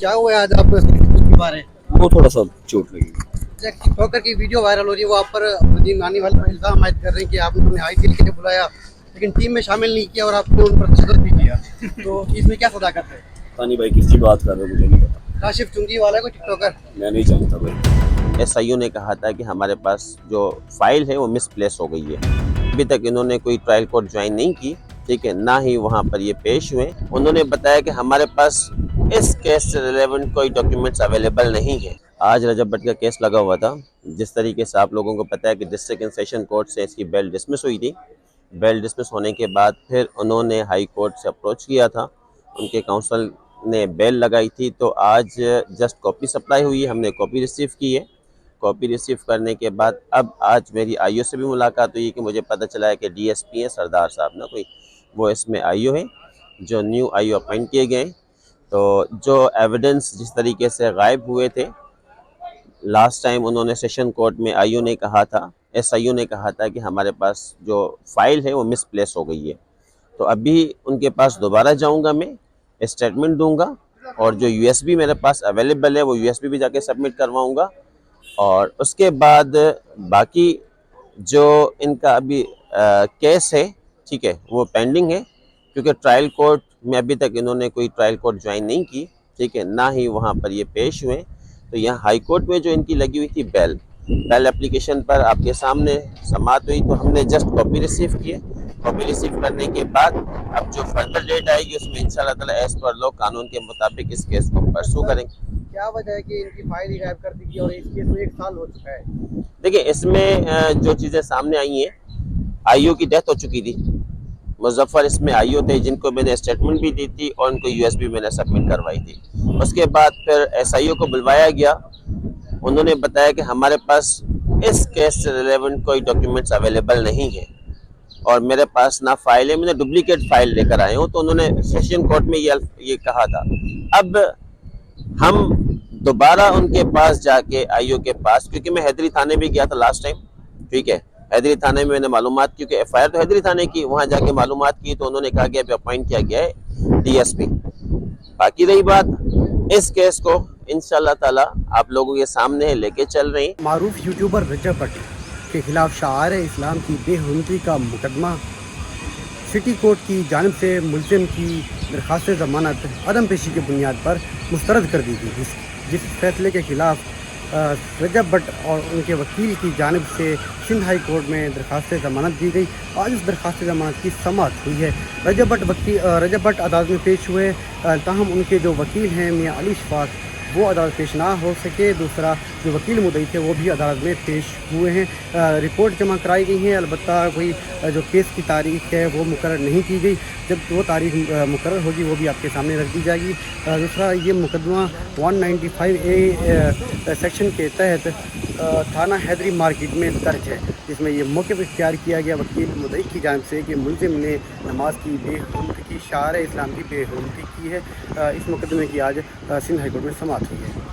क्या हुआ है आज आप की बार है? वो थोड़ा सा चोट लगी। टिकटॉकर की वीडियो वायरल हो रही है, वो आप पर नदीम नानी वाले पर इल्जाम आयद कर रहे हैं कि आपने उन्हें आईपीएल के लिए बुलाया लेकिन टीम में शामिल नहीं किया और आपने उन पर तशद्दुद भी किया, तो इसमें क्या सदाकत है? तानी भाई किसकी बात कर रहे हो मुझे नहीं पता, काशिफ चुंगी वाला है कोई टिकटॉकर? मैं नहीं जानता भाई। एसआईओ ने कहा था कि हमारे पास जो फाइल है वो मिसप्लेस हो गई है। अभी तक इन्होंने कोई ट्रायल कोर्ट ज्वाइन नहीं की, ठीक है, ना ही वहाँ पर ये पेश हुए। उन्होंने बताया कि हमारे पास इस केस से रिलेवेंट कोई डॉक्यूमेंट्स अवेलेबल नहीं है। आज रजब भट्ट का केस लगा हुआ था। जिस तरीके से आप लोगों को पता है कि डिस्ट्रिक्ट एंड सेशन कोर्ट से इसकी बेल डिसमिस हुई थी। बेल डिसमिस होने के बाद फिर उन्होंने हाई कोर्ट से अप्रोच किया था, उनके काउंसिल ने बेल लगाई थी। तो आज जस्ट कॉपी सप्लाई हुई है, हमने कॉपी रिसीव की है। कॉपी रिसीव करने के बाद अब आज मेरी आईओ से भी मुलाकात हुई कि मुझे पता चला है कि डीएसपी हैं सरदार साहब ना कोई, वो इसमें आईओ है, जो न्यू आईओ अपॉइंट किए गए। तो जो एविडेंस जिस तरीके से गायब हुए थे लास्ट टाइम, उन्होंने सेशन कोर्ट में आईओ ने कहा था, एसआईओ ने कहा था कि हमारे पास जो फाइल है वो मिसप्लेस हो गई है। तो अभी उनके पास दोबारा जाऊंगा, मैं स्टेटमेंट दूंगा और जो यूएसबी मेरे पास अवेलेबल है वो यूएसबी भी जाके सबमिट करवाऊंगा। और उसके बाद बाकी जो इनका अभी केस है, ठीक है, वो पेंडिंग है, क्योंकि ट्रायल कोर्ट में अभी तक इन्होंने कोई ट्रायल कोर्ट ज्वाइन नहीं की, ठीक है, ना ही वहाँ पर ये पेश हुए। तो यहाँ हाई कोर्ट में जो इनकी लगी हुई थी बेल एप्लीकेशन पर आपके सामने समाअत हुई, तो हमने जस्ट कॉपी रिसीव किए। कॉपी रिसीव करने के बाद अब जो फर्दर डेट आएगी उसमें इंशाल्लाह ताला एज पर लॉ कानून के मुताबिक इस केस को परसू करेंगे। क्या वजह है कि इनकी फाइल ही गायब कर दी गई और इस केस में 1 साल हो चुका है? देखिए, इसमें जो चीज़ें सामने आई हैं, आईओ की डेथ हो चुकी थी, मुजफ्फर इसमें आईओ थे जिनको मैंने स्टेटमेंट भी दी थी और उनको यूएसबी मैंने सबमिट करवाई थी। उसके बाद फिर एसआईओ को बुलवाया गया, उन्होंने बताया कि हमारे पास इस केस से रिलेवेंट कोई डॉक्यूमेंट्स अवेलेबल नहीं है और मेरे पास ना फाइल है, मैंने डुप्लीकेट फाइल लेकर आए हूँ। तो उन्होंने सेशन कोर्ट में ये कहा था। अब हम दोबारा उनके पास जाके आईओ के पास, क्योंकि मैं हैदरी थाने भी गया था लास्ट टाइम, ठीक है, हैदरी थाने में मैंने मालूमात, क्योंकि एफआईआर तो हैदरी थाने की, वहाँ जाके मालूमात की तो उन्होंने कहा कि अभी अपॉइंट किया गया है डीएसपी। बाकी रही बात, इस केस को इंशाल्लाह ताला आप लोगों के सामने लेके चल रहे हैं। मारूफ यूट्यूबर रजब भट्ट के खिलाफ शाआर इस्लाम की बेहुरमती का मुकदमा सिटी कोर्ट की जानिब से मुलजिम की दरख्वास्त ज़मानत अदम पेशी की बुनियाद पर मुस्तरद कर दी गई, जिस फैसले के खिलाफ रजब भट्ट और उनके वकील की जानिब से सिंध हाई कोर्ट में दरख्वास्त ज़मानत दी गई। आज उस दरख्वास्त ज़मानत की समाअत हुई है। रजब भट्ट अदालत में पेश हुए, ताहम उनके जो वकील हैं मियाँ अली शफाक, वो अदालत पेश ना हो सके। दूसरा जो वकील मुद्दई थे वो भी अदालत में पेश हुए हैं। रिपोर्ट जमा कराई गई हैं, अलबत्ता कोई जो केस की तारीख है वो मुकर्रर नहीं की गई। जब वो तारीख मुकर्रर होगी वो भी आपके सामने रख दी जाएगी। दूसरा, ये मुकदमा 195A सेक्शन के तहत थाना हैदरी मार्केट में दर्ज है, जिसमें ये मौक़िफ़ इख्तियार किया गया वकील मुद्दई की जानिब से कि मुलजिम ने नमाज की बेहुरमती की, शाअर इस्लाम की बेहुरमती की है। इस मुकदमे की आज सिंध हाई कोर्ट में समाअत हुई है।